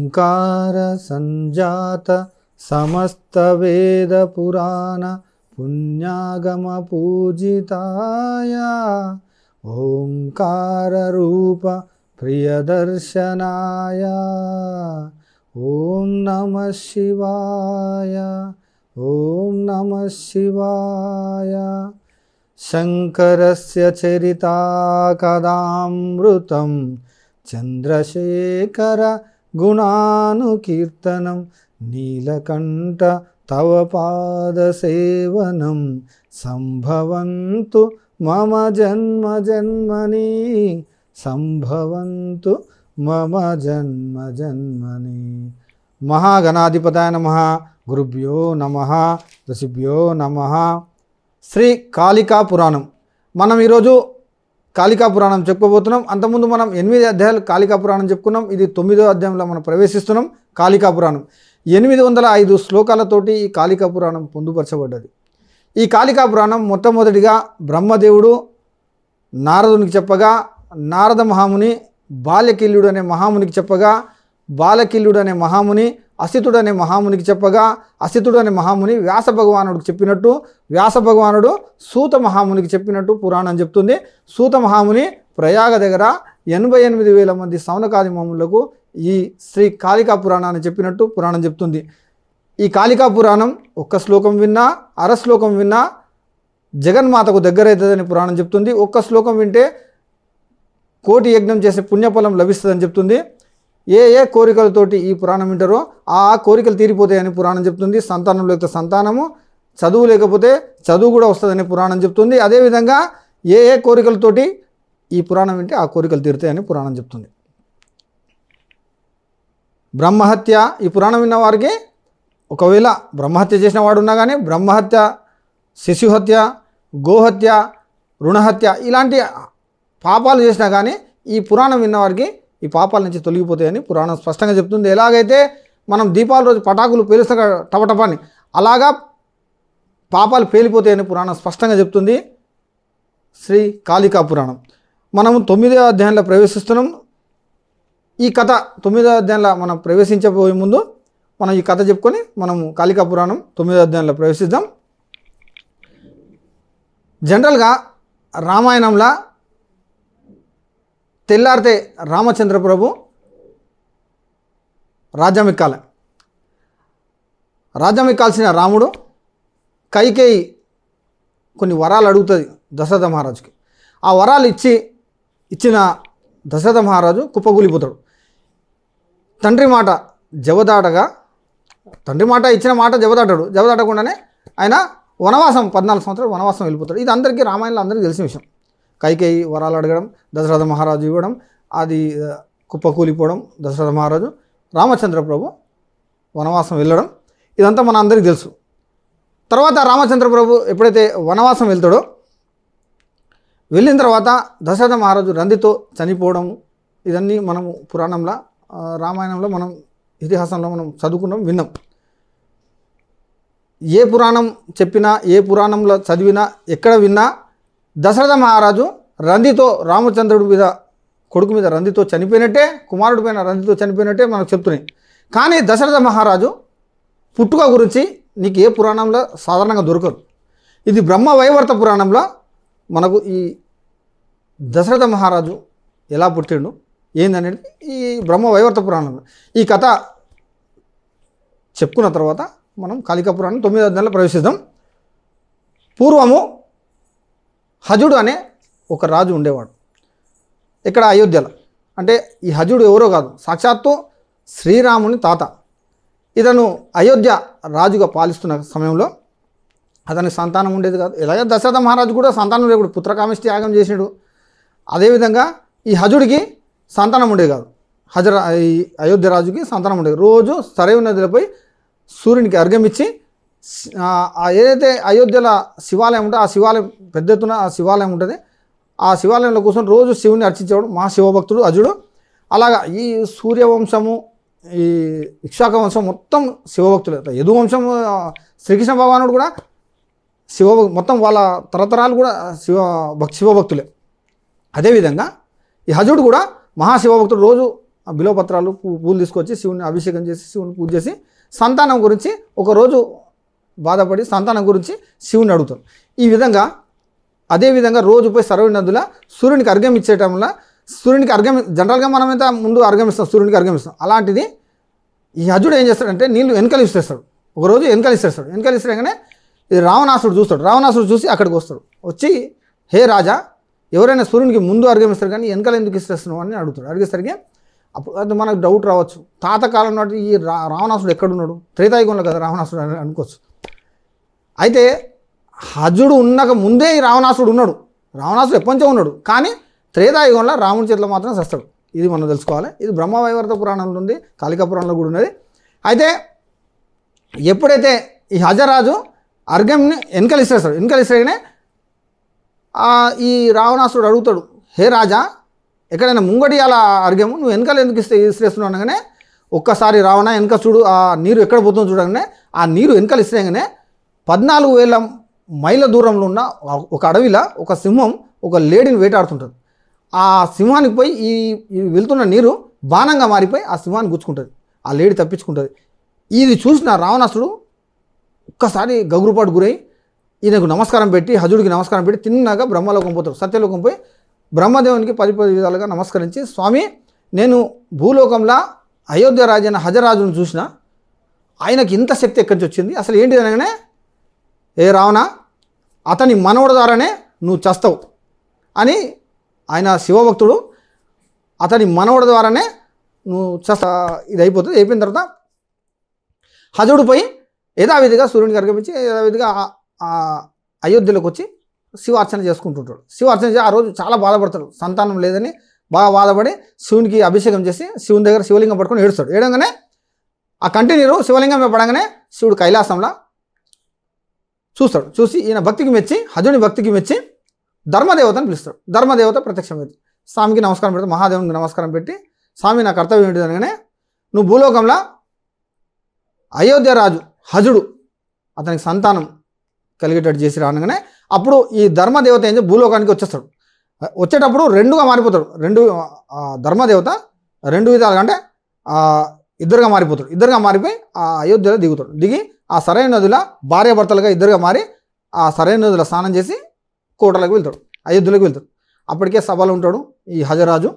ఓంకార సంజాత సమస్త వేద పురాణ పుణ్యాగమ పూజితాయ ఓంకార రూప ప్రియదర్శనాయ ఓం నమః శివాయ ఓం నమః శివాయ. శంకరస్య చరితా కదామృతం చంద్రశేఖర గుణానుకీర్తనం నీలకంఠ తవ పాదసేవనం సంభవంతు మమ జన్మ జన్మని సంభవంతు మమ జన్మ జన్మని. మహాగణాధిపతాయ నమః. గురుభ్యో నమః. ఋషిభ్యో నమః. శ్రీ కాళికా పురాణం. మనం ఈరోజు కాళికా పురాణం చెప్పుకోబోతున్నాం. అంతకుముందు మనం 8 అధ్యాయాలు కాళికా పురాణం చెప్పుకున్నాం. ఇది 9వ అధ్యాయంలో మనం ప్రవేశిస్తున్నాం. కాళికా పురాణం 805 శ్లోకాలతోటి ఈ కాళికా పురాణం పొందుపరచబడ్డది. ఈ కాళికా పురాణం మొట్టమొదటిగా బ్రహ్మదేవుడు నారదునికి చెప్పగా, నారద మహాముని బాల్యకిల్యుడు అనే మహామునికి చెప్పగా, బాలకిల్యుడు అనే మహాముని అసితుడు అనే మహామునికి చెప్పగా, అసితుడు అనే మహాముని వ్యాస భగవానుడికి చెప్పినట్టు, వ్యాస భగవానుడు సూత మహామునికి చెప్పినట్టు పురాణం చెప్తుంది. సూత మహాముని ప్రయాగ దగ్గర 88,000 మంది సౌనకాది మహములకు ఈ శ్రీ కాళికా పురాణాన్ని చెప్పినట్టు పురాణం చెప్తుంది. ఈ కాళికా పురాణం ఒక్క శ్లోకం విన్నా, అర శ్లోకం విన్నా జగన్మాతకు దగ్గరవుతుందని పురాణం చెప్తుంది. ఒక్క శ్లోకం వింటే కోటి యజ్ఞం చేసే పుణ్యఫలం లభిస్తుందని చెప్తుంది. ఏ ఏ కోరికలతోటి ఈ పురాణం వింటారో ఆ కోరికలు తీరిపోతాయని పురాణం చెప్తుంది. సంతానం లేకపోతే సంతానము, చదువు లేకపోతే చదువు కూడా వస్తుందని పురాణం చెప్తుంది. అదేవిధంగా ఏ ఏ కోరికలతోటి ఈ పురాణం వింటే ఆ కోరికలు తీరుతాయని పురాణం చెప్తుంది. బ్రహ్మహత్య, ఈ పురాణం విన్న వారికి ఒకవేళ బ్రహ్మహత్య చేసిన వాడు ఉన్నా కానీ బ్రహ్మహత్య, శిశుహత్య, గోహత్య, రుణహత్య ఇలాంటి పాపాలు చేసినా కానీ ఈ పురాణం విన్నవారికి ఈ పాపాల నుంచి తొలగిపోతాయని పురాణం స్పష్టంగా చెప్తుంది. ఎలాగైతే మనం దీపాల రోజు పటాకులు పేలుస్తాం టపటపాన్ని, అలాగా పాపాలు పేలిపోతాయని పురాణం స్పష్టంగా చెప్తుంది. శ్రీ కాళికా పురాణం మనం 9వ అధ్యాయంలో ప్రవేశిస్తున్నాం. ఈ కథ 9వ అధ్యాయంలో మనం ప్రవేశించబోయే ముందు మనం ఈ కథ చెప్పుకొని మనము కాళికా పురాణం 9వ అధ్యాయంలో ప్రవేశిద్దాం. జనరల్గా రామాయణంలో తెల్లారితే రామచంద్ర ప్రభు రాజ్యం ఎక్కాలి. రాజ్యం ఎక్కాల్సిన రాముడు కైకేయి కొన్ని వరాలు అడుగుతుంది దశరథ మహారాజుకి. ఆ వరాలు ఇచ్చిన దశరథ మహారాజు కుప్పకూలిపోతాడు. తండ్రి మాట జవదాటగా, తండ్రి మాట ఇచ్చిన మాట జవదాటకుండానే ఆయన వనవాసం 14 సంవత్సరాలు వనవాసం వెళ్ళిపోతాడు. ఇది అందరికీ రామాయణంలో అందరికీ తెలిసిన విషయం. కైకేయి వరాలు అడగడం, దశరథ మహారాజు ఇవ్వడం, అది కుప్పకూలిపోవడం, దశరథ మహారాజు రామచంద్ర ప్రభు వనవాసం వెళ్ళడం, ఇదంతా మన అందరికీ తెలుసు. తర్వాత రామచంద్ర ప్రభు ఎప్పుడైతే వనవాసం వెళ్తాడో, వెళ్ళిన తర్వాత దశరథ మహారాజు రందితో చనిపోవడం, ఇదన్నీ మనము పురాణంలో రామాయణంలో మనం ఇతిహాసంలో మనం చదువుకున్నాం, విన్నాం. ఏ పురాణం చెప్పినా, ఏ పురాణంలో చదివినా, ఎక్కడ విన్నా దశరథ మహారాజు రందితో రామచంద్రుడి మీద, కొడుకు మీద రందితో చనిపోయినట్టే, కుమారుడి పైన రందితో చనిపోయినట్టే మనకు చెప్తున్నాయి. కానీ దశరథ మహారాజు పుట్టుక గురించి నీకు ఏ పురాణంలో సాధారణంగా దొరకదు. ఇది బ్రహ్మవైవర్త పురాణంలో మనకు ఈ దశరథ మహారాజు ఎలా పుట్టిండు ఏందనేది ఈ బ్రహ్మవైవర్త పురాణంలో ఈ కథ చెప్పుకున్న తర్వాత మనం కాళికా పురాణం 9వ అధ్యాయంలో ప్రవేశిద్దాం. పూర్వము హజుడు అనే ఒక రాజు ఉండేవాడు ఇక్కడ అయోధ్యలో. అంటే ఈ హజుడు ఎవరో కాదు, సాక్షాత్తు శ్రీరాముని తాత. ఇతను అయోధ్య రాజుగా పాలిస్తున్న సమయంలో అతనికి సంతానం ఉండేది కాదు. ఇలాగే దశరథ మహారాజు కూడా సంతానం లేకుండా పుత్రకామిష్టి యాగం చేసినాడు. అదేవిధంగా ఈ హజుడికి సంతానం ఉండేది కాదు. ఈ అయోధ్య రాజుకి సంతానం ఉండేది. రోజు సరైన నదిలపై సూర్యునికి అర్ఘ్యం ఇచ్చి ఏదైతే అయోధ్యలో శివాలయం ఉంటే ఆ శివాలయం పెద్ద ఎత్తున ఆ శివాలయం ఉంటుంది. ఆ శివాలయంలో కూర్చొని రోజు శివుని అర్చించేవాడు మహాశివభక్తుడు అజుడు. అలాగా ఈ సూర్యవంశము, ఈ ఇక్ష్వాక వంశం మొత్తం శివభక్తులే. యదువంశం శ్రీకృష్ణ భగవానుడు కూడా మొత్తం వాళ్ళ తరతరాలు కూడా శివభక్తులే. అదేవిధంగా ఈ హజుడు కూడా మహాశివభక్తుడు. రోజు బిల్వపత్రాలు పూలు తీసుకొచ్చి శివుని అభిషేకం చేసి శివుని పూజ చేసి సంతానం గురించి ఒకరోజు బాధపడి సంతానం గురించి శివుని అడుగుతారు. ఈ విధంగా అదేవిధంగా రోజు పోయి సరవీ నదుల సూర్యునికి అర్ఘ్యం ఇచ్చే టైంలో సూర్యునికి అర్ఘ్యం జనరల్గా మనమైతే ముందు అర్ఘ్యమిస్తాం, సూర్యునికి అర్ఘ్యమిస్తాం. అలాంటిది ఈ హజుడు ఏం చేస్తాడంటే నీళ్ళు వెనకలు ఇస్తేస్తాడు. ఒకరోజు వెనకలు ఇస్తేస్తాడు. వెనకలు ఇస్తేగానే ఇది రావణాసుడు చూస్తాడు. రావణాసుడు చూసి అక్కడికి వస్తాడు. వచ్చి హే రాజా, ఎవరైనా సూర్యునికి ముందు అర్ఘ్యం ఇస్తారు కానీ వెనకలు ఎందుకు ఇస్తేస్తున్నావు అని అడుగుతాడు. అడిగేసరికి అప్పుడు అది మనకు డౌట్ రావచ్చు, తాతకాలం నాటి ఈ రావణాసుడు ఎక్కడున్నాడు? త్రేతాయుగంలో కదా రావణాసుడు అని అనుకోవచ్చు. అయితే హజుడు ఉన్నాక ముందే ఈ రావణాసుడు ఉన్నాడు. రావణాసుడు ఎప్పటించో ఉన్నాడు, కానీ త్రేతాయుగంలో రాముడి చేతిలో మాత్రం చస్తాడు. ఇది మనం తెలుసుకోవాలి. ఇది బ్రహ్మవైవర్త పురాణంలో ఉంది, కాళికా పురాణంలో కూడా ఉన్నది. అయితే ఎప్పుడైతే ఈ హజరాజు అర్ఘ్యంని వెనకలు ఇస్తాడు, వెనకలు ఇస్తేనే ఈ రావణాసుడు అడుగుతాడు, హే రాజా, ఎక్కడైనా ముంగడి అలా అర్ఘ్యము నువ్వు వెనకాల ఎందుకు ఇస్తేస్తున్నావు అనగానే ఒక్కసారి రావణ వెనక చూడు, ఆ నీరు ఎక్కడ పోతుందో చూడగానే ఆ నీరు వెనకాల ఇస్తేగానే 14,000 మైళ్ళ దూరంలో ఉన్న ఒక అడవిలో ఒక సింహం ఒక లేడీని వేటాడుతుంటుంది. ఆ సింహానికి పోయి ఈ వెళ్తున్న నీరు బాణంగా మారిపోయి ఆ సింహాన్ని గుచ్చుకుంటుంది, ఆ లేడీ తప్పించుకుంటుంది. ఇది చూసిన రావణాసుడు ఒక్కసారి గగురుపాటు గురై ఈయనకు నమస్కారం పెట్టి, హజుడికి నమస్కారం పెట్టి తిన్నాక బ్రహ్మలోకం పోతాడు. సత్యలోకం పోయి బ్రహ్మదేవునికి 10 విధాలుగా నమస్కరించి, స్వామి, నేను భూలోకంలో అయోధ్య రాజైన హజరాజును చూసిన, ఆయనకి ఇంత శక్తి ఎక్కడి నుంచి వచ్చింది, అసలు ఏంటి అనగానే, ఏ రావణ, అతని మనవడు ద్వారానే నువ్వు చస్తావు అని ఆయన శివభక్తుడు, అతని మనవడు ద్వారానే నువ్వు ఇది అయిపోతుంది. అయిపోయిన తర్వాత హజుడు పోయి యథావిధిగా సూర్యునికి అర్ఘ్యమించి యథావిధిగా అయోధ్యలోకి వచ్చి శివార్చన చేసుకుంటుంటాడు. శివార్చన చేసి ఆ రోజు చాలా బాధపడతాడు, సంతానం లేదని బాగా బాధపడి శివునికి అభిషేకం చేసి శివుని దగ్గర శివలింగం పట్టుకొని ఏడుస్తాడు. ఏడంగానే ఆ కంటి నీరు శివలింగం మీద పడంగానే శివుడు కైలాసంలో చూస్తాడు. చూసి ఈయన భక్తికి మెచ్చి, హజుని భక్తికి మెచ్చి ధర్మదేవతని పిలుస్తాడు. ధర్మదేవత ప్రత్యక్షమైంది. స్వామికి నమస్కారం పెట్టి, మహాదేవునికి నమస్కారం పెట్టి, స్వామి నా కర్తవ్యం ఏంటిది అనగానే, నువ్వు భూలోకంలో అయోధ్య రాజు హజుడు అతనికి సంతానం కలిగేటట్టు చేసి రానగానే అప్పుడు ఈ ధర్మదేవత ఏం చేసి భూలోకానికి వచ్చేస్తాడు. వచ్చేటప్పుడు రెండుగా మారిపోతాడు. ధర్మదేవత 2 విధాలుగా అంటే ఇద్దరుగా మారిపోతాడు. ఇద్దరుగా మారిపోయి ఆ అయోధ్యలో దిగుతాడు. దిగి ఆ సరైన నదుల భార్యాభర్తలుగా ఇద్దరుగా మారి ఆ సరైన నదుల స్నానం చేసి కోటలకు వెళ్తాడు, అయోధ్యలోకి వెళ్తాడు. అప్పటికే సభలో ఉంటాడు ఈ హజరాజు.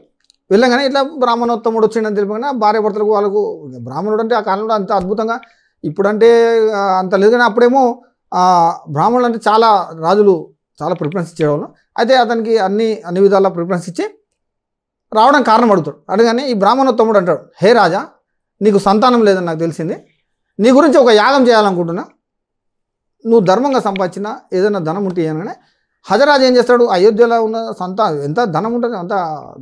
వెళ్ళగానే ఇట్లా బ్రాహ్మణోత్తముడు వచ్చిందని తెలిపగానే భార్యాభర్తలకు వాళ్ళకు, బ్రాహ్మణుడు అంటే ఆ కాలంలో అంత అద్భుతంగా, ఇప్పుడంటే అంత లేదు కానీ అప్పుడేమో బ్రాహ్మణులు అంటే చాలా రాజులు చాలా ప్రిఫరెన్స్ ఇచ్చేవాళ్ళు. అయితే అతనికి అన్ని విధాల ప్రిఫరెన్స్ ఇచ్చి రావడం కారణం అడుగుతాడు. అడగానే ఈ బ్రాహ్మణోత్తముడు అంటాడు, హే రాజా, నీకు సంతానం లేదని నాకు తెలిసింది, నీ గురించి ఒక యాగం చేయాలనుకుంటున్నా, నువ్వు ధర్మంగా సంపాదించిన ఏదైనా ధనం ఉంటే అనగానే హజరాజు ఏం చేస్తాడు, అయోధ్యలో ఉన్న ఎంత ధనం ఉంటుంది అంత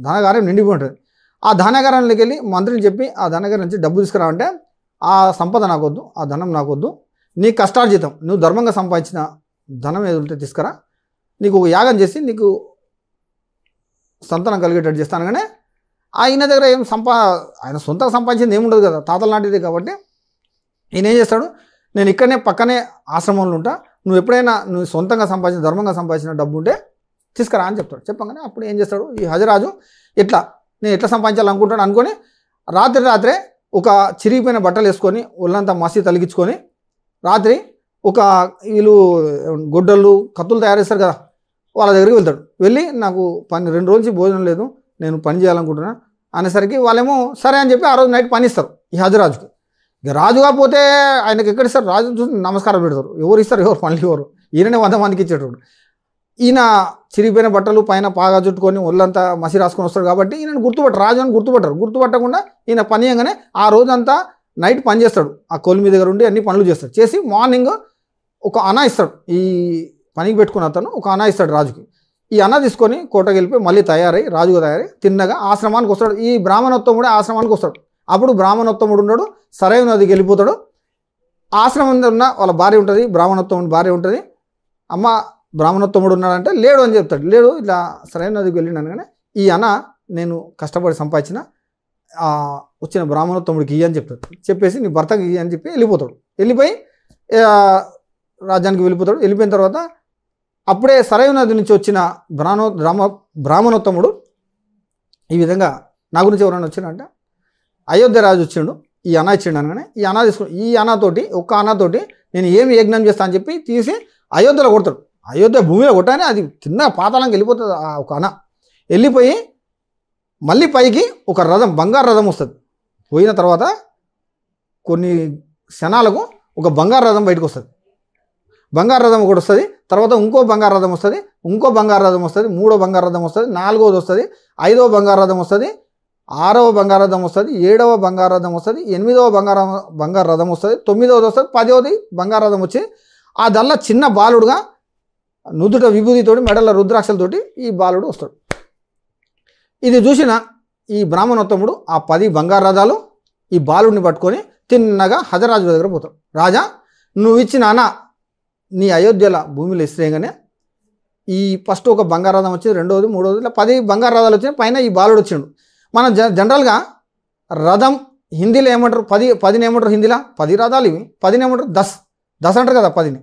ధనగారం నిండిపోయి ఉంటుంది. ఆ ధనగారానికి వెళ్ళి మంత్రిని చెప్పి ఆ ధనగారం నుంచి డబ్బు తీసుకురావంటే, ఆ సంపద నాకొద్దు, ఆ ధనం నాకొద్దు, నీ కష్టార్జితం నువ్వు ధర్మంగా సంపాదించిన ధనం ఏది ఉంటే తీసుకురా, నీకు ఒక యాగం చేసి నీకు సంతానం కలిగేటట్టు చేస్తాను. కానీ ఆయన దగ్గర ఆయన సొంతంగా సంపాదించింది ఏముండదు కదా, తాతల నాటిది కాబట్టి ఈయన ఏం చేస్తాడు, నేను ఇక్కడనే పక్కనే ఆశ్రమంలో ఉంటా, నువ్వు ఎప్పుడైనా నువ్వు సొంతంగా సంపాదించిన ధర్మంగా సంపాదించిన డబ్బు ఉంటే తీసుకురా అని చెప్తాడు. చెప్పగానే అప్పుడు ఏం చేస్తాడు ఈ హజరాజు, నేను ఎట్లా సంపాదించాలనుకుంటాను అనుకొని రాత్రే ఒక చిరిగిపోయిన బట్టలు వేసుకొని ఒళ్ళంతా మసి తలిగించుకొని రాత్రి ఒక వీళ్ళు గొడ్డళ్ళు కత్తులు తయారు చేస్తారు కదా వాళ్ళ దగ్గరికి వెళ్తాడు. వెళ్ళి నాకు 2 రోజుల నుంచి భోజనం లేదు, నేను పని చేయాలనుకుంటున్నా అనేసరికి వాళ్ళేమో సరే అని చెప్పి ఆ రోజు నైట్ పని ఇస్తారు ఈ హజరాజుకి. ఇక రాజుగా పోతే ఆయనకి ఎక్కడిస్తారు, రాజుని చూసి నమస్కారం పెడతారు. ఎవరు ఇస్తారు, ఎవరు పనులు ఎవరు, ఈయననే 100 మందికి ఇచ్చేటప్పుడు. ఈయన చిరిగిపోయిన బట్టలు పైన పాగా చుట్టుకొని ఒళ్ళంతా మసి రాసుకొని వస్తాడు కాబట్టి ఈయనను గుర్తుపట్టరు, రాజు అని గుర్తుపట్టరు. గుర్తుపట్టకుండా ఈయన పని చేయగానే ఆ రోజంతా నైట్ పని చేస్తాడు, ఆ కోలి మీద దగ్గర ఉండి అన్ని పనులు చేస్తాడు. చేసి మార్నింగ్ ఒక అన్న ఇస్తాడు, ఈ పనికి పెట్టుకున్న అతను ఒక అన్న ఇస్తాడు రాజుకి. ఈ అన్న తీసుకొని కోటకి వెళ్ళిపోయి మళ్ళీ రాజుగా తయారై తిన్నగా ఆశ్రమానికి వస్తాడు. ఈ బ్రాహ్మణోత్తముడే ఆశ్రమానికి వస్తాడు. అప్పుడు బ్రాహ్మణోత్తముడు ఉన్నాడు, సరైన నదికి వెళ్ళిపోతాడు. ఆశ్రమం ఉన్న వాళ్ళ భార్య ఉంటుంది, బ్రాహ్మణోత్తముడి భార్య ఉంటుంది. అమ్మ బ్రాహ్మణోత్తముడు ఉన్నాడంటే లేడు అని చెప్తాడు. లేడు, ఇట్లా సరైన నదికి వెళ్ళినాను. కానీ ఈ అన్న నేను కష్టపడి సంపాదించిన వచ్చిన బ్రాహ్మణోత్తముడికి ఇయ్యి అని చెప్తాడు. చెప్పేసి నీ భర్తకి ఇయ్యి అని చెప్పి వెళ్ళిపోతాడు. వెళ్ళిపోయి రాజ్యానికి వెళ్ళిపోతాడు. వెళ్ళిపోయిన తర్వాత అప్పుడే సరైన నది నుంచి వచ్చిన బ్రాహ్మణోత్తముడు ఈ విధంగా నా గురించి ఎవరైనా వచ్చినంటే అయోధ్య రాజు వచ్చిండు, ఈ అన్న ఇచ్చిండు అనగానే ఈ అన్న తీసుకుని ఈ అన్నతోటి ఒక్క అన్నతోటి నేను ఏమి యజ్ఞం చేస్తా అని చెప్పి తీసి అయోధ్యలో కొడతాడు. అయోధ్య భూమిలో కొట్టానే అది కింద పాతాళంకి వెళ్ళిపోతుంది. ఆ ఒక అన్న వెళ్ళిపోయి మళ్ళీ పైకి ఒక రథం, బంగారు రథం వస్తుంది. పోయిన తర్వాత కొన్ని క్షణాలకు ఒక బంగారు రథం బయటకు వస్తుంది. బంగారు రథం ఒకటి వస్తుంది, తర్వాత ఇంకో బంగారు రథం వస్తుంది, ఇంకో బంగారు రథం వస్తుంది, మూడో బంగారు రథం వస్తుంది, నాలుగోది వస్తుంది, ఐదవ బంగారు రథం వస్తుంది, ఆరవ బంగారు రథం వస్తుంది, ఏడవ బంగారు రథం వస్తుంది, ఎనిమిదవ బంగారు రథం వస్తుంది, తొమ్మిదవది వస్తుంది, 10వది బంగారు రథం వచ్చి ఆ దల్ల చిన్న బాలుడుగా నుదుట విభూతితోటి మెడల రుద్రాక్షలతోటి ఈ బాలుడు వస్తాడు. ఇది చూసిన ఈ బ్రాహ్మణోత్తముడు ఆ 10 బంగారు రథాలు ఈ బాలుడిని పట్టుకొని తిన్నగా హజరాజు దగ్గర పోతాడు. రాజా, నువ్వు ఇచ్చిన అన్న నీ అయోధ్యలో భూమిలో ఇస్తేగానే ఈ ఫస్ట్ ఒక బంగారు రథం వచ్చింది, రెండవది, మూడవది, ఇలా 10 బంగారు రథాలు వచ్చినాయి. పైన ఈ బాలుడు వచ్చిండు. మనం జనరల్గా రథం హిందీలో ఏమంటారు, 10 ఏమంటారు హిందీలో? 10 రథాలు ఇవి. 10 ఏమంటారు? 10 అంటారు కదా. 10ని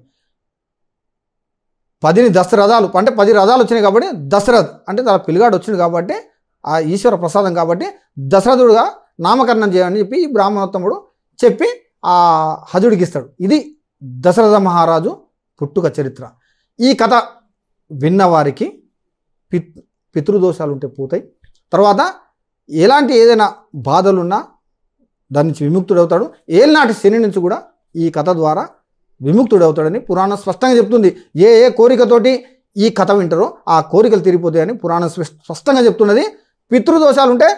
10 రథాలు అంటే 10 రథాలు వచ్చినాయి కాబట్టి దశరథ్ అంటే తన పిల్లగాడు వచ్చింది కాబట్టి ఆ ఈశ్వర ప్రసాదం కాబట్టి దశరథుడుగా నామకరణం చేయని చెప్పి ఈ బ్రాహ్మణోత్తముడు చెప్పి ఆ హజుడికి ఇస్తాడు. ఇది దశరథ మహారాజు పుట్టుక చరిత్ర. ఈ కథ విన్నవారికి పితృదోషాలు ఉంటే పోతాయి. తర్వాత ఎలాంటి ఏదైనా బాధలున్నా దాని నుంచి విముక్తుడవుతాడు. ఏళ్ళనాటి శని నుంచి కూడా ఈ కథ ద్వారా విముక్తుడవుతాడని పురాణం స్పష్టంగా చెప్తుంది. ఏ కోరికతోటి ఈ కథ వింటారో ఆ కోరికలు తీరిపోతాయని పురాణం స్పష్టంగా చెప్తున్నది. పితృదోషాలు ఉంటే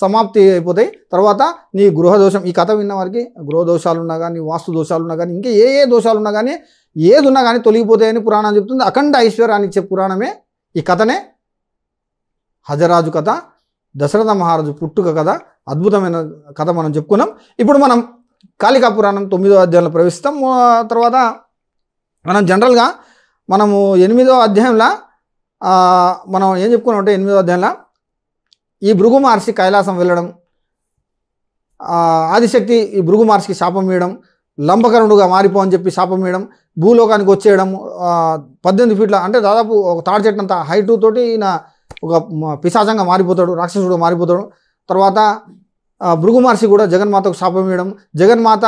సమాప్తి అయిపోతాయి. తర్వాత నీ గృహదోషం, ఈ కథ విన్న వారికి గృహదోషాలు ఉన్నా కానీ, వాస్తు దోషాలు ఉన్నా కానీ, ఇంకా ఏ దోషాలు ఉన్నా కానీ, ఏది ఉన్నా కానీ తొలగిపోతాయని పురాణం చెప్తుంది. అఖండ ఐశ్వర్యాన్ని ఇచ్చే పురాణమే ఈ కథనే. హజరాజు కథ, దశరథ మహారాజు పుట్టుక కథ, అద్భుతమైన కథ మనం చెప్పుకున్నాం. ఇప్పుడు మనం కాళికా పురాణం 9వ అధ్యాయంలో ప్రవేశిస్తాం. తర్వాత మనం జనరల్గా మనము 8వ అధ్యాయంలో మనం ఏం చెప్పుకున్నాం అంటే 8వ అధ్యాయంలో ఈ భృగు మహర్షి కైలాసం వెళ్ళడం, ఆదిశక్తి ఈ భృగు మహర్షికి శాపం ఇవ్వడం, లంబకరుడుగా మారిపో అని చెప్పి శాపం ఇవ్వడం, భూలోకానికి వచ్చేయడం, 18 ఫీట్ల అంటే దాదాపు ఒక తాడి చెట్టు హైటు తోటి ఈయన ఒక పిశాచంగా మారిపోతాడు, రాక్షసుడుగా మారిపోతాడు. తర్వాత భృగు మహర్షి కూడా జగన్మాతకు శాపం ఇవ్వడం, జగన్మాత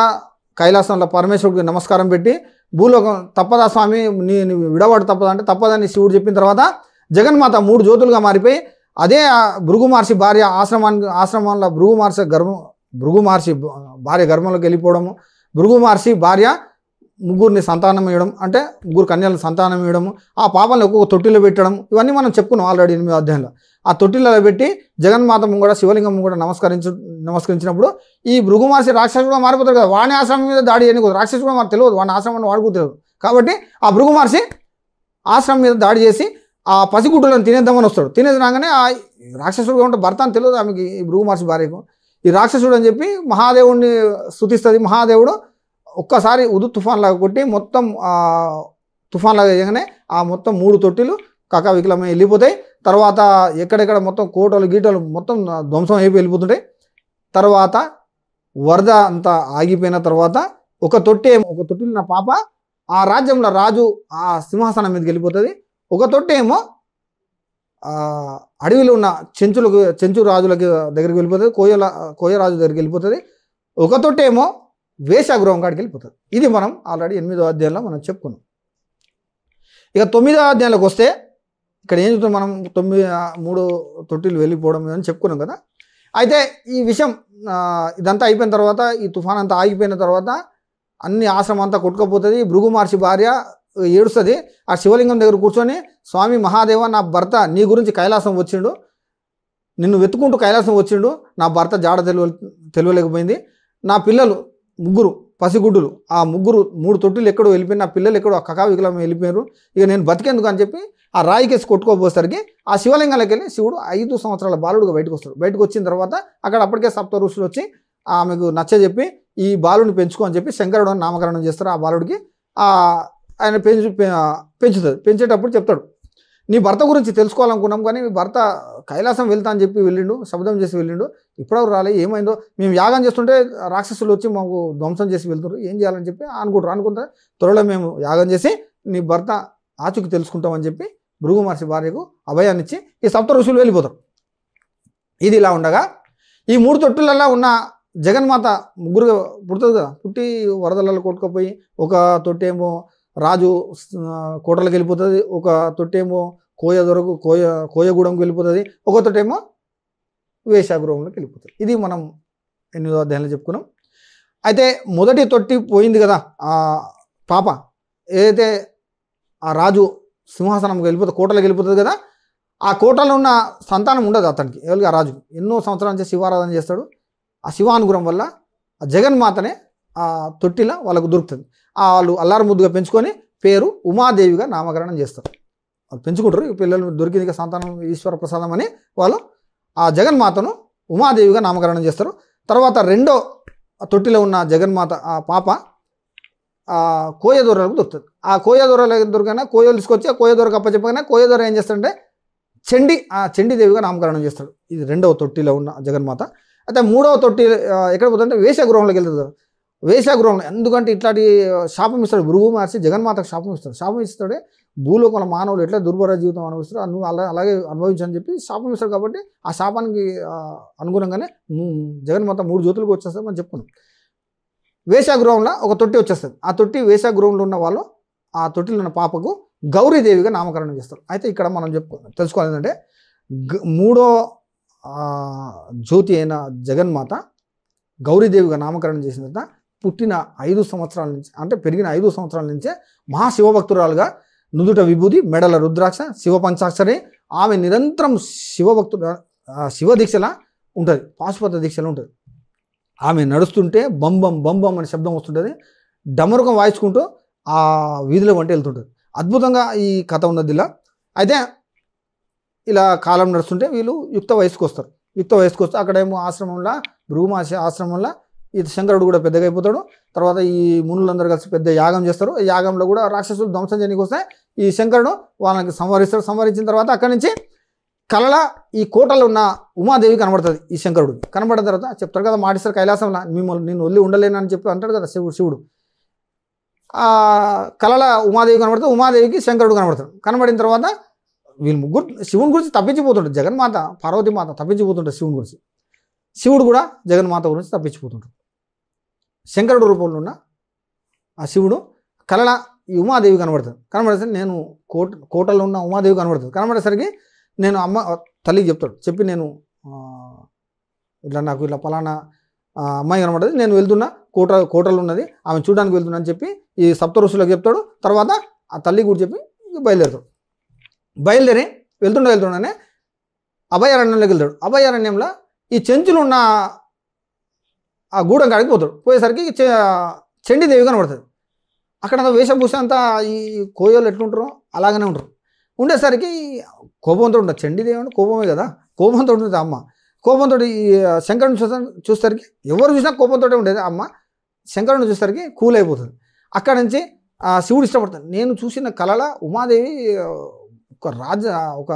కైలాసంలో పరమేశ్వరుడికి నమస్కారం పెట్టి భూలోకం తప్పదా స్వామి నీ విడవాడు తప్పదా అంటే తప్పదని శివుడు చెప్పిన తర్వాత జగన్మాత 3 జ్యోతులుగా మారిపోయి అదే భృగు మహర్షి భార్య ఆశ్రమంలో భృగు మహర్షి భార్య గర్భంలోకి వెళ్ళిపోవడము, భృగు మహర్షి భార్య ముగ్గురిని సంతానం ఇవ్వడం అంటే 3 కన్యలను సంతానం ఇవ్వడము, ఆ పాపలను ఒక్కొక్క తొట్టిలో పెట్టడం, ఇవన్నీ మనం చెప్పుకున్నాం ఆల్రెడీ 8వ అధ్యాయంలో. ఆ తొట్టిలో పెట్టి జగన్మాత ముంగడ శివలింగం కూడా నమస్కరించినప్పుడు ఈ భృగు మహర్షి రాక్షసుడుగా మారిపోతాడు కదా, వాణి ఆశ్రమం మీద దాడి అని రాక్షసుడుగా మనకు తెలియదు, వాడిని ఆశ్రమాన్ని వాడుకు తెలియదు. కాబట్టి ఆ భృగు మహర్షి ఆశ్రమం మీద దాడి చేసి ఆ పసిగుడ్డులను తినేద్దామని వస్తాడు. తినేది రాగానే ఆ రాక్షసుడుగా ఉంటే భర్త అని తెలియదు ఆమెకి, ఈ భృగు మహర్షి భార్యకు. ఈ రాక్షసుడు అని చెప్పి మహాదేవుడిని స్తుతిస్తుంది. మహాదేవుడు ఒక్కసారి తుఫాన్ లాగా కొట్టి మొత్తం తుఫాన్ లాగా చేయగానే ఆ మొత్తం 3 తొట్టిలు కకావికలమై వెళ్ళిపోతాయి. తర్వాత ఎక్కడెక్కడ మొత్తం కోటలు గీటలు మొత్తం ధ్వంసం అయిపోయి వెళ్ళిపోతుంటాయి. తర్వాత వరద అంతా ఆగిపోయిన తర్వాత ఒక తొట్టిలో నా పాప ఆ రాజ్యంలో రాజు ఆ సింహాసనం మీదకి వెళ్ళిపోతుంది. ఒక తొట్టి ఏమో అడవిలో ఉన్న చెంచు రాజులకి దగ్గరికి వెళ్ళిపోతుంది, కోయరాజు దగ్గరికి వెళ్ళిపోతుంది. ఒక తొట్టి ఏమో వేశ్యాగృహం కాడికి వెళ్ళిపోతుంది. ఇది మనం ఆల్రెడీ 8వ అధ్యాయంలో మనం చెప్పుకున్నాం. ఇక 9వ అధ్యాయంలోకి వస్తే ఇక్కడ ఏం చెప్తాం మనం 3 తొట్టిలు వెళ్ళిపోవడం అని చెప్పుకున్నాం కదా. అయితే ఈ విషయం ఇదంతా అయిపోయిన తర్వాత ఈ తుఫాన్ అంతా ఆగిపోయిన తర్వాత అన్ని ఆశ్రమం అంతా కొట్టుకపోతుంది. భృగు మహర్షి భార్య ఏడుస్తుంది. ఆ శివలింగం దగ్గర కూర్చొని స్వామి మహాదేవ నా భర్త నీ గురించి కైలాసం వచ్చిండు, నిన్ను వెతుకుంటూ కైలాసం వచ్చిండు, నా భర్త జాడ తెలియలేకపోయింది, నా పిల్లలు 3 పసిగుడ్డులు ఆ 3 తొట్టిలు ఎక్కడో వెళ్ళిపోయి నా పిల్లలు ఎక్కడో కకావికలం వెళ్ళిపోయారు, ఇక నేను బతికేందుకు అని చెప్పి ఆ రాయికేసి కొట్టుకోబోసరికి ఆ శివలింగాలకు వెళ్ళి శివుడు 5 సంవత్సరాల బాలుడుగా బయటకు వస్తాడు. బయటకు వచ్చిన తర్వాత అక్కడ అప్పటికే సప్త ఋషులు వచ్చి ఆమెకు నచ్చజెప్పి ఈ బాలుని పెంచుకో అని చెప్పి శంకరుడు అని నామకరణం చేస్తారు. ఆ బాలుడికి ఆయన పెంచుతుంది. పెంచేటప్పుడు చెప్తాడు నీ భర్త గురించి తెలుసుకోవాలనుకున్నాం కానీ మీ భర్త కైలాసం వెళ్తా అని చెప్పి వెళ్ళిండు, శబ్దం చేసి వెళ్ళిండు, ఇప్పటివరకు రాలే, ఏమైందో, మేము యాగం చేస్తుంటే రాక్షసులు వచ్చి మాకు ధ్వంసం చేసి వెళ్తారు, ఏం చేయాలని చెప్పి అనుకుంటా త్వరలో మేము యాగం చేసి నీ భర్త ఆచూకి తెలుసుకుంటామని చెప్పి భృగు మహర్షి భార్యకు అభయాన్ని ఇచ్చి ఈ సప్త ఋషులు వెళ్ళిపోతారు. ఇది ఇలా ఉండగా ఈ 3 తొట్టులలో ఉన్న జగన్మాత ముగ్గురు పుడుతుంది కదా, పుట్టి వరదలలో కొట్టుకుపోయి ఒక తొట్టేమో రాజు కోటలకు వెళ్ళిపోతుంది, ఒక తొట్టేమో కోయగూడెంకి వెళ్ళిపోతుంది, ఒక తొట్టేమో వేశ్యాగృహంలోకి వెళ్ళిపోతుంది. ఇది మనం 8వ అధ్యాయంలో చెప్పుకున్నాం. అయితే మొదటి తొట్టి పోయింది కదా, ఆ పాప ఏదైతే ఆ రాజు సింహాసనంకి వెళ్ళిపోతుంది, కోటలోకి వెళ్ళిపోతుంది కదా, ఆ కోటలో ఉన్న సంతానం ఉండదు అతనికి. ఎవరికి? ఆ రాజు ఎన్నో సంవత్సరాల నుంచి శివారాధన చేస్తాడు. ఆ శివానుగ్రహం వల్ల ఆ జగన్మాతనే ఆ తొట్టిలా వాళ్ళకు దొరుకుతుంది. వాళ్ళు అల్లారు ముద్దుగా పెంచుకొని పేరు ఉమాదేవిగా నామకరణం చేస్తారు. వాళ్ళు పెంచుకుంటారు, ఈ పిల్లలు దొరికింది సంతానం ఈశ్వర ప్రసాదం అని వాళ్ళు ఆ జగన్మాతను ఉమాదేవిగా నామకరణం చేస్తారు. తర్వాత రెండో తొట్టిలో ఉన్న జగన్మాత ఆ పాప ఆ కోయదొరకు దొరుకుతుంది. ఆ కోయదొరకు దొరకగానే కోయలు తీసుకొచ్చి ఆ కోయదొరకు అప్పచెప్పగానే కోయదొర ఏం చేస్తాడంటే చండీదేవిగా నామకరణం చేస్తాడు. ఇది రెండవ తొట్టిలో ఉన్న జగన్మాత. అయితే మూడవ తొట్టి ఎక్కడ పోతుందంటే వేశ్యాగృహంలోకి వెళ్తుంది. వేశ్యాగృహంలో ఎందుకంటే ఇట్లాంటి శాపం ఇస్తాడు, భృగు మార్చి జగన్మాతకు శాపం ఇస్తాడు. శాపం ఇస్తాడే భూలోకంలో మానవులు ఎట్లా దుర్భర జీవితం అనుభవిస్తారో నువ్వు అలాగే అనుభవించని చెప్పి శాపం ఇస్తాడు. కాబట్టి ఆ శాపానికి అనుగుణంగానే జగన్మాత 3 జ్యోతులకు వచ్చేస్తుంది మనం చెప్పుకున్నాం. వేశ్యాగృహంలో ఒక తొట్టి వచ్చేస్తుంది. ఆ తొట్టి వేశ్యాగృహంలో ఉన్న వాళ్ళు ఆ తొట్టిలో ఉన్న పాపకు గౌరీదేవిగా నామకరణం చేస్తారు. అయితే ఇక్కడ మనం తెలుసుకోవాలి ఏంటంటే మూడో జ్యోతి అయిన జగన్మాత గౌరీదేవిగా నామకరణం చేసిన తర్వాత పుట్టిన 5 సంవత్సరాల నుంచి అంటే పెరిగిన 5 సంవత్సరాల నుంచే మహాశివభక్తురాలుగా నుదుట విభూది, మెడల రుద్రాక్ష, శివ పంచాక్షరి, ఆమె నిరంతరం శివ దీక్షలా ఉంటుంది, పాశుపత దీక్షలో ఉంటుంది. ఆమె నడుస్తుంటే బంబం బంబం అనే శబ్దం వస్తుంటుంది, డమరుకం వాయించుకుంటూ ఆ వీధిలో వంట వెళ్తుంటుంది. అద్భుతంగా ఈ కథ ఉన్నది ఇలా. అయితే ఇలా కాలం నడుస్తుంటే వీళ్ళు యుక్త వయసుకు వస్తారు. యుక్త వయసుకు వస్తే అక్కడేమో ఆశ్రమంలో భృగుమహర్షి ఆశ్రమంలో ఈ శంకరుడు కూడా పెద్దగా అయిపోతాడు. తర్వాత ఈ మునులందరూ కలిసి పెద్ద యాగం చేస్తారు. ఈ యాగంలో కూడా రాక్షసులు ధ్వంసం చేయడానికి వస్తే ఈ శంకరుడు వాళ్ళకి సంహరిస్తాడు. సంహరించిన తర్వాత అక్కడి నుంచి కలల ఈ కోటలో ఉన్న ఉమాదేవి కనబడుతుంది. ఈ శంకరుడు కనబడిన తర్వాత చెప్తాడు కదా, మాటిస్తారు కైలాసంలో మిమ్మల్ని నేను వదిలి ఉండలేనని చెప్పి అంటాడు కదా శివుడు. ఆ కలల ఉమాదేవి కనబడుతుంది, ఉమాదేవికి శంకరుడు కనబడతాడు. కనబడిన తర్వాత వీళ్ళు ముగ్గురు శివుని గురించి తప్పించిపోతుంటారు. జగన్మాత పార్వతీమాత తప్పించిపోతుంటారు శివుని గురించి, శివుడు కూడా జగన్మాత గురించి తప్పించిపోతుంటాడు. శంకరుడు రూపంలో ఉన్న ఆ శివుడు కలల ఈ ఉమాదేవి కనబడుతుంది. కనబడేసరికి నేను కోటలో ఉన్న ఉమాదేవి కనబడుతుంది. కనబడేసరికి నేను తల్లికి చెప్తాడు. చెప్పి నేను ఇట్లా నాకు ఇట్లా పలానా అమ్మాయి కనబడుతుంది, నేను వెళ్తున్నా, కోటలో ఉన్నది, ఆమె చూడడానికి వెళ్తున్నా అని చెప్పి ఈ సప్త ఋషులకు చెప్తాడు. తర్వాత ఆ తల్లి కూడా చెప్పి బయలుదేరుతాడు. బయలుదేరి వెళ్తుండగానే అభయారణ్యంలోకి వెళ్తాడు. అభయారణ్యంలో ఈ చెంచులు ఉన్న ఆ గూడెం కాడికి పోతాడు. పోయేసరికి చండీదేవి కనబడుతుంది. అక్కడ వేషభూష అంతా ఈ కోయోళ్ళు ఎట్లుంటారో అలాగనే ఉంటారు. ఉండేసరికి కోపంతో ఉంటుంది. చండీదేవి అంటే కోపమే కదా, కోపంతో ఉంటుంది అమ్మ. కోపంతో ఈ శంకరుని చూసేసరికి ఎవరు చూసినా కోపంతో ఉండేది అమ్మ. శంకరుని చూసేసరికి కూల్ అయిపోతుంది. అక్కడ నుంచి ఆ శివుడు ఇష్టపడతాడు. నేను చూసిన కళల ఉమాదేవి ఒక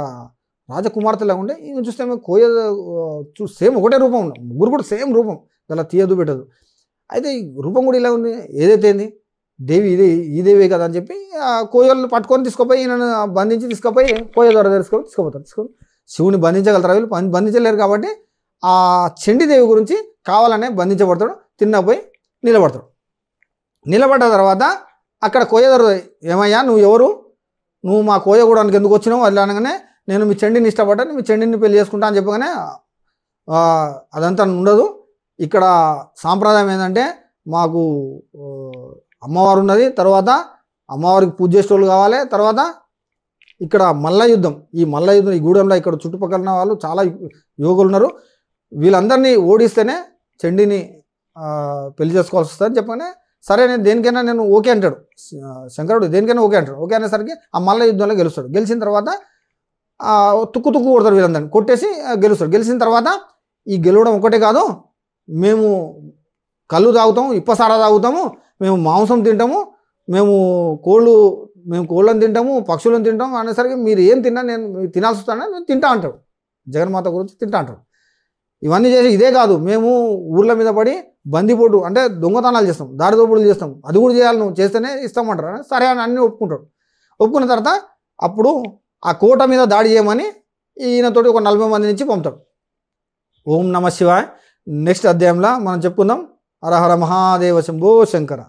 రాజకుమార్తెలా ఉండే, ఈయన చూస్తే సేమ్ ఒకటే రూపం ఉంది, ముగ్గురు కూడా సేమ్ రూపం, అలా తీయదు పెట్టదు. అయితే ఈ రూపం కూడా ఇలా ఉంది, ఏదైతే ఏంది దేవి ఈ దేవే కదా అని చెప్పి ఆ కోయలను పట్టుకొని తీసుకుపోయి ఈయనను బంధించి తీసుకుపోయి కోయ ద్వారా తీసుకుపోతారు. శివుని బంధించగలుగుతారు, వీళ్ళు బంధించలేరు. కాబట్టి ఆ చండీదేవి గురించి కావాలనే బంధించబడతాడు. తిన్నపోయి నిలబడతాడు. నిలబడ్డ తర్వాత అక్కడ కోయదొర ఏమయ్యా నువ్వు ఎవరు, నువ్వు మా కోయగూడానికి ఎందుకు వచ్చినావు అట్లా అనగానే నేను మీ చండీని ఇష్టపడ్డాను, మీ చండీని పెళ్లి చేసుకుంటా అని చెప్పగానే అదంతా ఉండదు. ఇక్కడ సాంప్రదాయం ఏంటంటే మాకు అమ్మవారు ఉన్నది, తర్వాత అమ్మవారికి పూజ చేసేటోళ్ళు కావాలి, తర్వాత ఇక్కడ మల్ల యుద్ధం, ఈ గూడెంలో ఇక్కడ చుట్టుపక్కల ఉన్న వాళ్ళు చాలా యోగులు ఉన్నారు, వీళ్ళందరినీ ఓడిస్తేనే చండీని పెళ్లి చేసుకోవాల్సి వస్తుందని చెప్పగానే సరే నేను దేనికైనా నేను ఓకే అంటాడు. శంకరుడు దేనికైనా ఓకే అంటాడు. ఓకే అనేసరికి ఆ మల్ల యుద్ధంలో గెలుస్తాడు. గెలిచిన తర్వాత తుక్కు కొడతారు, వీళ్ళందరినీ కొట్టేసి గెలుస్తాడు. గెలిచిన తర్వాత ఈ గెలవడం ఒకటే కాదు, మేము కళ్ళు తాగుతాము, ఇప్పసారా తాగుతాము, మేము మాంసం తింటాము, మేము కోళ్ళని తింటాము, పక్షులను తింటాము అనేసరికి మీరు ఏం తిన్నా నేను తినాల్సి వస్తానని నేను తింటా అంటాడు. జగన్మాత గురించి తింటా అంటాడు. ఇవన్నీ చేసి ఇదే కాదు, మేము ఊర్ల మీద పడి బందిపోటు అంటే దొంగతనాలు చేస్తాం, దారిదోపుడులు చేస్తాం, అది కూడా చేయాలి, నువ్వు చేస్తేనే ఇస్తామంటారు. సరే అని అన్నీ ఒప్పుకుంటాడు. ఒప్పుకున్న తర్వాత అప్పుడు ఆ కోట మీద దాడి చేయమని ఈయనతోటి ఒక 40 మంది నుంచి పంపుతాడు. ఓం నమ శివాయ, నెక్స్ట్ అధ్యాయంలో మనం చెప్పుకుందాం. హర హర మహాదేవ శంభో శంకర.